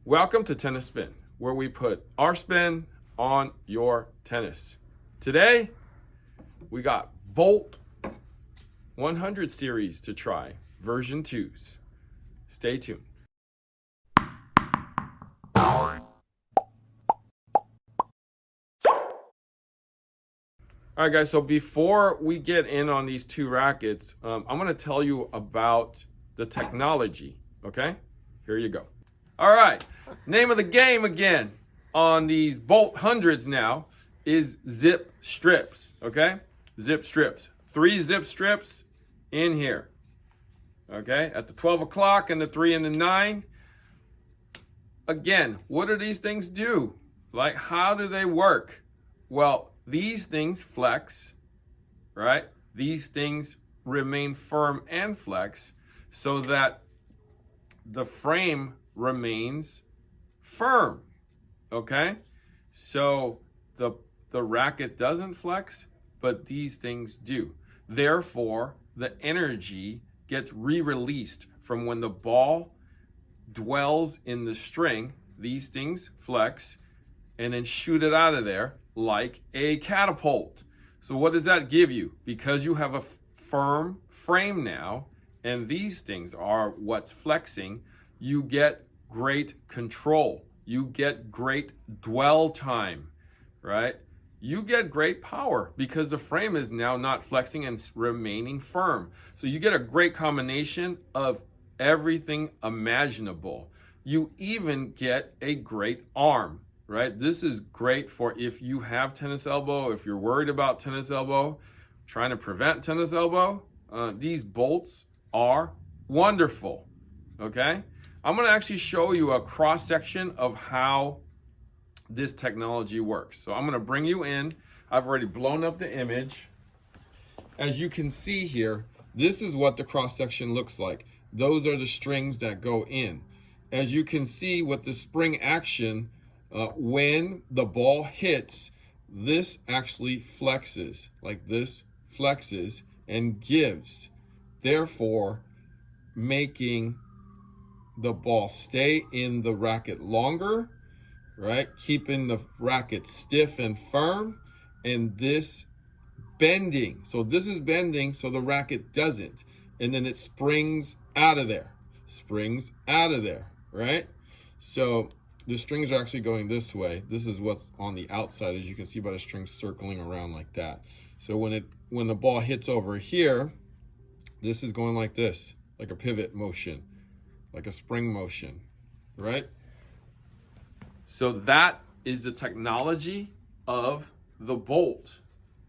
Welcome to Tennis Spin, where we put our spin on your tennis. Today, we got Bolt 100 series to try, version 2s. Stay tuned. All right, guys, so before we get in on these two rackets, I'm going to tell you about the technology, okay? Here you go. All right, name of the game again on these Bolt 100s now is zip strips, okay? Zip strips. 3 zip strips in here, okay? At the 12 o'clock and the 3 and the 9. Again, what do these things do? Like, how do they work? Well, these things flex, right? These things remain firm and flex so that the frame remains firm, okay? So the racket doesn't flex, but these things do. Therefore, the energy gets re-released from when the ball dwells in the string. These things flex and then shoot it out of there like a catapult. So what does that give you? Because you have a firm frame now, and these things are what's flexing, you get great control. You get great dwell time, right? You get great power because the frame is now not flexing and remaining firm. So you get a great combination of everything imaginable. You even get a great arm, right? This is great for if you have tennis elbow, if you're worried about tennis elbow, trying to prevent tennis elbow. These bolts are wonderful, okay? I'm gonna actually show you a cross section of how this technology works. So I'm gonna bring you in. I've already blown up the image. As you can see here, this is what the cross section looks like. Those are the strings that go in. As you can see with the spring action, when the ball hits, this actually flexes, like this flexes and gives, therefore making the ball stay in the racket longer, right? Keeping the racket stiff and firm, and this bending. So this is bending so the racket doesn't, and then it springs out of there, right? So the strings are actually going this way. This is what's on the outside, as you can see by the strings circling around like that. So when the ball hits over here, this is going like this, like a pivot motion, like a spring motion, right? So that is the technology of the Bolt,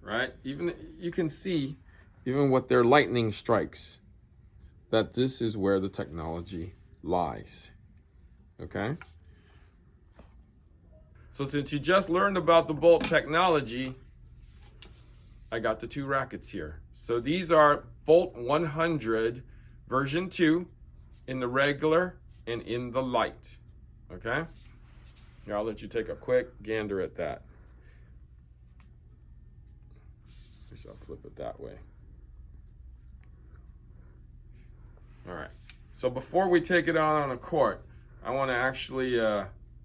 right? Even you can see, even with their lightning strikes, that this is where the technology lies, okay? So since you just learned about the Bolt technology, I got the 2 rackets here. So these are Bolt 100 version 2 in the regular and in the light, okay? Here, I'll let you take a quick gander at that. I'll flip it that way. All right, so before we take it out on a court, I want to actually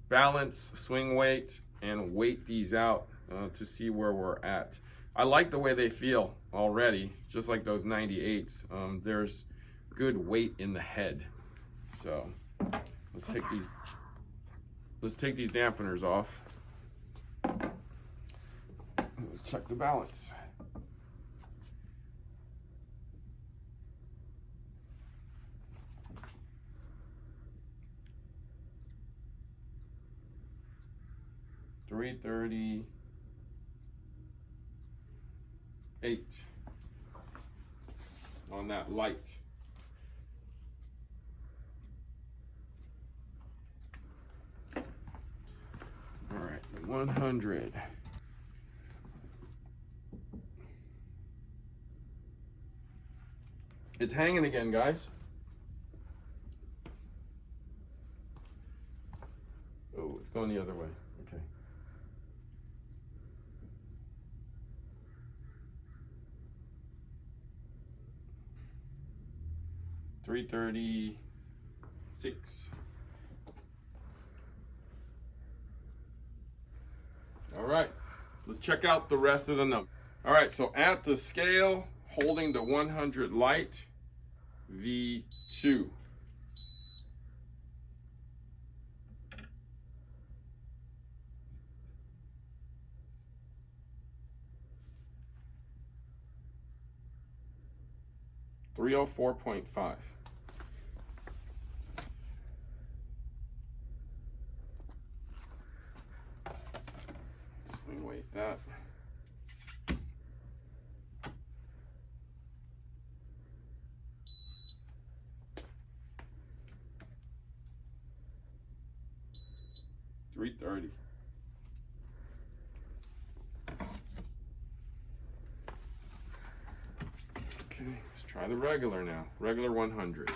balance swing weight and weight these out to see where we're at. I like the way they feel already, just like those 98s. There's good weight in the head. So let's take these dampeners off. Let's check the balance. $338 on that light. All right, 100. It's hanging again, guys. Oh, it's going the other way. Okay. 336. check out the rest of the number. All right, so at the scale, holding the 100 light, V2. $304.5. Swing weight that. $330. Okay, let's try the regular now. Regular 100.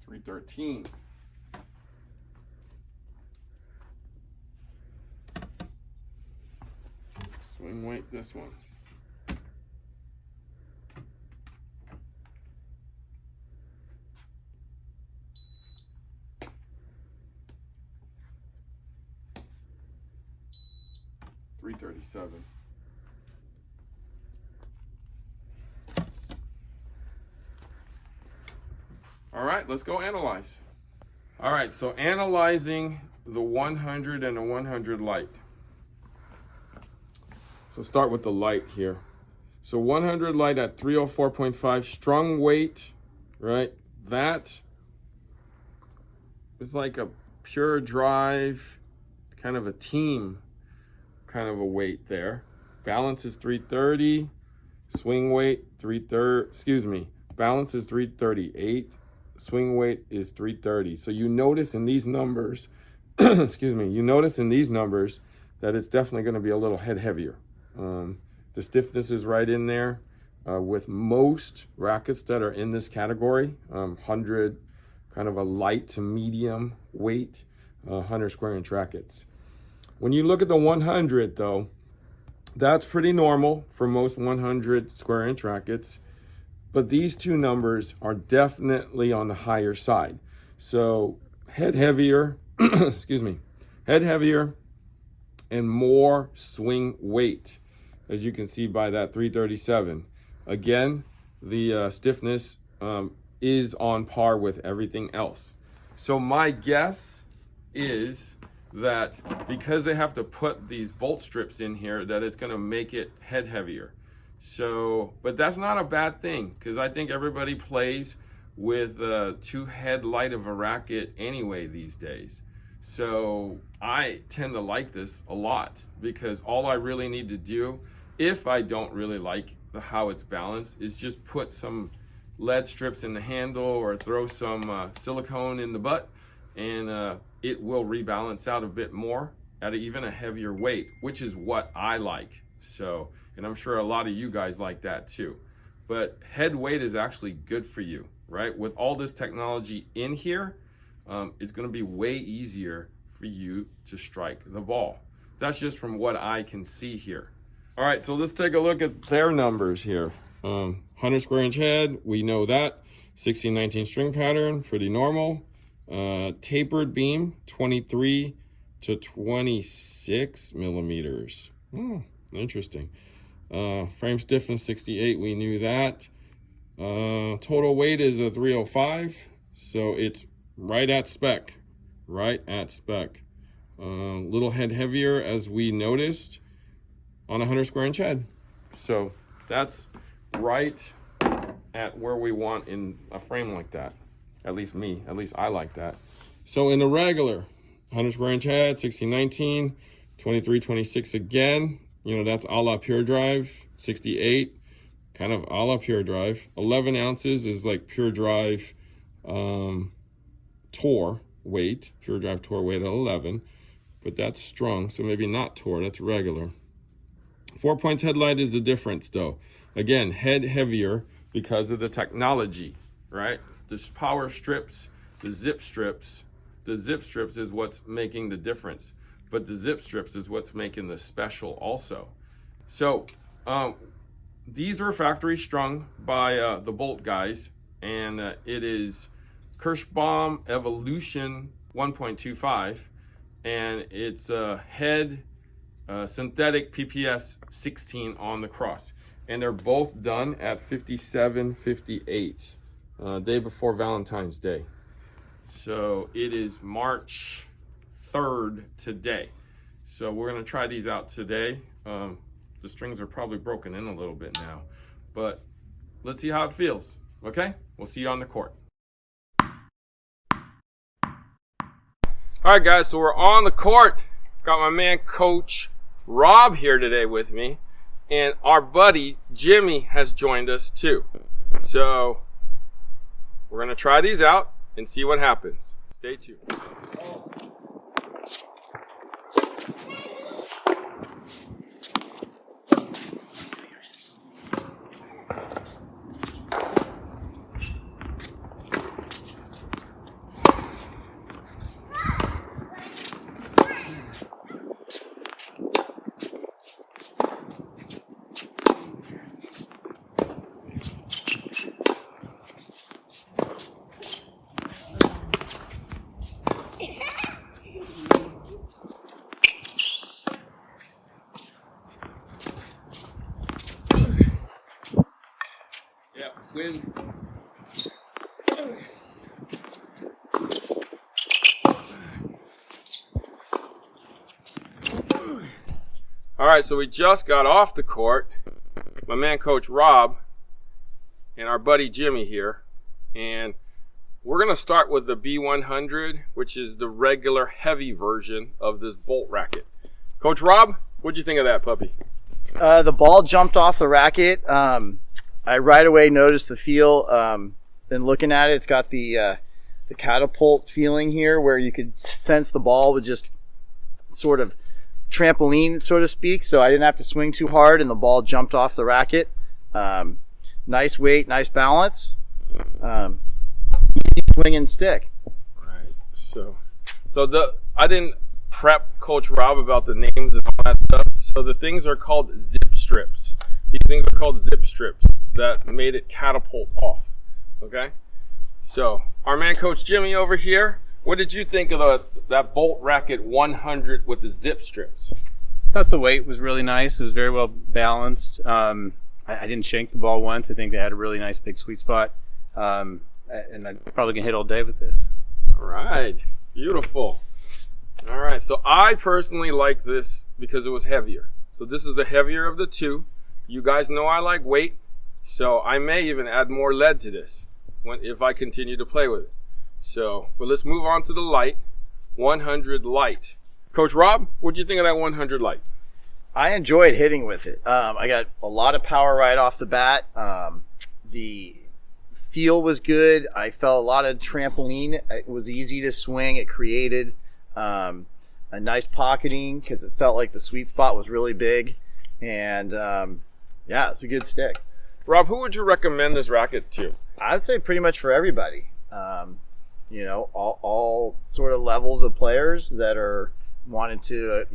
$313. Swing weight this one. $337. All right, let's go analyze. All right, so analyzing the 100 and the 100 light. So start with the light here. So 100 light at 304.5, strung weight, right? That is like a pure drive, kind of a team kind of a weight there. Balance is 330, swing weight 330, excuse me, balance is 338, swing weight is 330. So you notice in these numbers, excuse me, you notice in these numbers that it's definitely going to be a little head heavier. The stiffness is right in there with most rackets that are in this category. 100, kind of a light to medium weight, 100 square inch rackets. When you look at the 100 though, that's pretty normal for most 100 square inch rackets, but these two numbers are definitely on the higher side. So head heavier, excuse me, head heavier and more swing weight, as you can see by that 337. Again, the stiffness is on par with everything else. So my guess is that because they have to put these bolt strips in here, that it's going to make it head heavier. So, but that's not a bad thing, because I think everybody plays with too head light of a racket anyway these days. So I tend to like this a lot, because all I really need to do, if I don't really like how it's balanced, is just put some lead strips in the handle or throw some silicone in the butt, and it will rebalance out a bit more at even a heavier weight, which is what I like. So, and I'm sure a lot of you guys like that too. But head weight is actually good for you, right? With all this technology in here, it's going to be way easier for you to strike the ball. That's just from what I can see here. All right, so let's take a look at their numbers here. 100 square inch head, we know that. 16-19 string pattern, pretty normal. Tapered beam, 23 to 26 millimeters. Interesting. Frame stiffness, 68, we knew that. Total weight is a 305, so it's right at spec. Right at spec. Little head heavier, as we noticed, on a 100 square inch head. So that's right at where we want in a frame like that. At least I like that. So in the regular 100 square inch head, 16-19, 23-26 again, you know, that's a la pure drive. 68, kind of a la pure drive. 11 ounces is like pure drive tour weight, pure drive tour weight at 11, but that's strung, so maybe not tour, that's regular. 4 points headlight is the difference though. Again, head heavier because of the technology, right? The power strips, the zip strips is what's making the difference, but the zip strips is what's making the special also. So these are factory strung by the Bolt guys, and it is Kirschbaum Evolution 1.25, and it's a head synthetic PPS 16 on the cross. And they're both done at 57.58, day before Valentine's Day. So it is March 3rd today. So we're gonna try these out today. The strings are probably broken in a little bit now, but let's see how it feels, okay? We'll see you on the court. All right, guys, so we're on the court. Got my man, Coach Rob, here today with me, and our buddy, Jimmy, has joined us too. So we're gonna try these out and see what happens. Stay tuned. Yeah, win. All right, so we just got off the court. My man, Coach Rob, and our buddy Jimmy here. And we're gonna start with the B100, which is the regular heavy version of this bolt racket. Coach Rob, what'd you think of that puppy? The ball jumped off the racket. I right away noticed the feel. Then looking at it, it's got the catapult feeling here, where you could sense the ball would just sort of trampoline, so to speak. So I didn't have to swing too hard, and the ball jumped off the racket. Nice weight, nice balance. Easy swing and stick. Right. So I didn't prep Coach Rob about the names and all that stuff. So the things are called zip strips. These things are called zip strips that made it catapult off. Okay. So our man, Coach Jimmy, over here. What did you think of that Bolt Racket 100 with the zip strips? I thought the weight was really nice. It was very well balanced. I didn't shank the ball once. I think they had a really nice big sweet spot. And I probably can hit all day with this. All right, beautiful. All right, so I personally like this because it was heavier. So this is the heavier of the two. You guys know I like weight, so I may even add more lead to this if I continue to play with it. So, but let's move on to the light, 100 light. Coach Rob, what do you think of that 100 light? I enjoyed hitting with it. I got a lot of power right off the bat. The feel was good. I felt a lot of trampoline. It was easy to swing. It created a nice pocketing because it felt like the sweet spot was really big. And yeah, it's a good stick. Rob, who would you recommend this racket to? I'd say pretty much for everybody. You know, all sort of levels of players that are wanting to,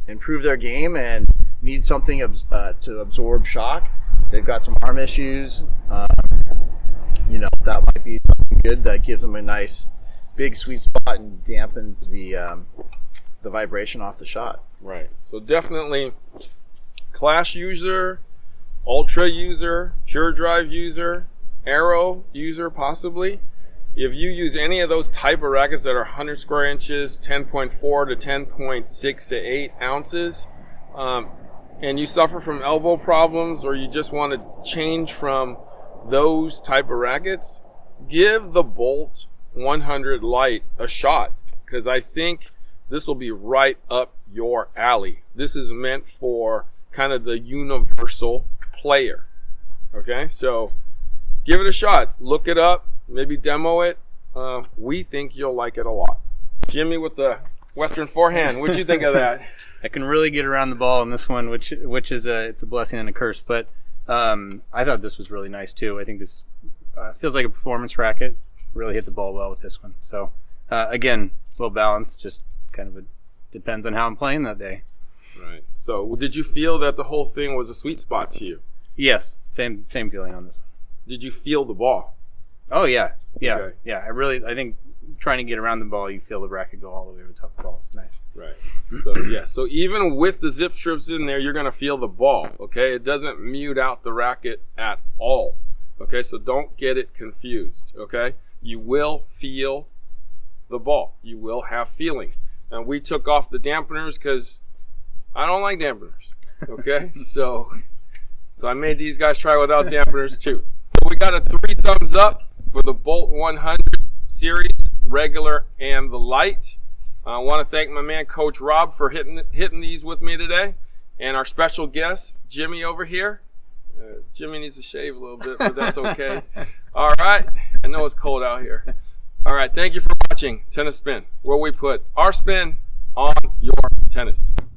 improve their game and need something to absorb shock. If they've got some arm issues, that might be something good that gives them a nice big sweet spot and dampens the vibration off the shot. Right. So definitely Clash user, Ultra user, Pure Drive user, Aero user possibly. If you use any of those type of rackets that are 100 square inches, 10.4 to 10.6 to 8 ounces, and you suffer from elbow problems or you just want to change from those type of rackets, give the Bolt 100 Light a shot, because I think this will be right up your alley. This is meant for kind of the universal player. Okay, so give it a shot. Look it up. Maybe demo it. We think you'll like it a lot. Jimmy with the Western Forehand. What'd you think of that? I can really get around the ball in this one, which is it's a blessing and a curse. But I thought this was really nice too. I think this feels like a performance racket. Really hit the ball well with this one. So again, well balanced. Just kind of depends on how I'm playing that day. Right. So did you feel that the whole thing was a sweet spot to you? Yes. Same feeling on this one. Did you feel the ball? Oh yeah, yeah, Okay. yeah. I think trying to get around the ball, you feel the racket go all the way to the top of the ball. It's nice. Right. So yeah. So even with the zip strips in there, you're gonna feel the ball. Okay. It doesn't mute out the racket at all. Okay. So don't get it confused. Okay. You will feel the ball. You will have feeling. And we took off the dampeners because I don't like dampeners. Okay. so I made these guys try without dampeners too. We got a 3 thumbs up for the Bolt 100 series, regular and the light. I want to thank my man Coach Rob for hitting these with me today, and our special guest Jimmy over here. Jimmy needs to shave a little bit, but that's okay. All right, I know it's cold out here. All right, thank you for watching Tennis Spin, where we put our spin on your tennis.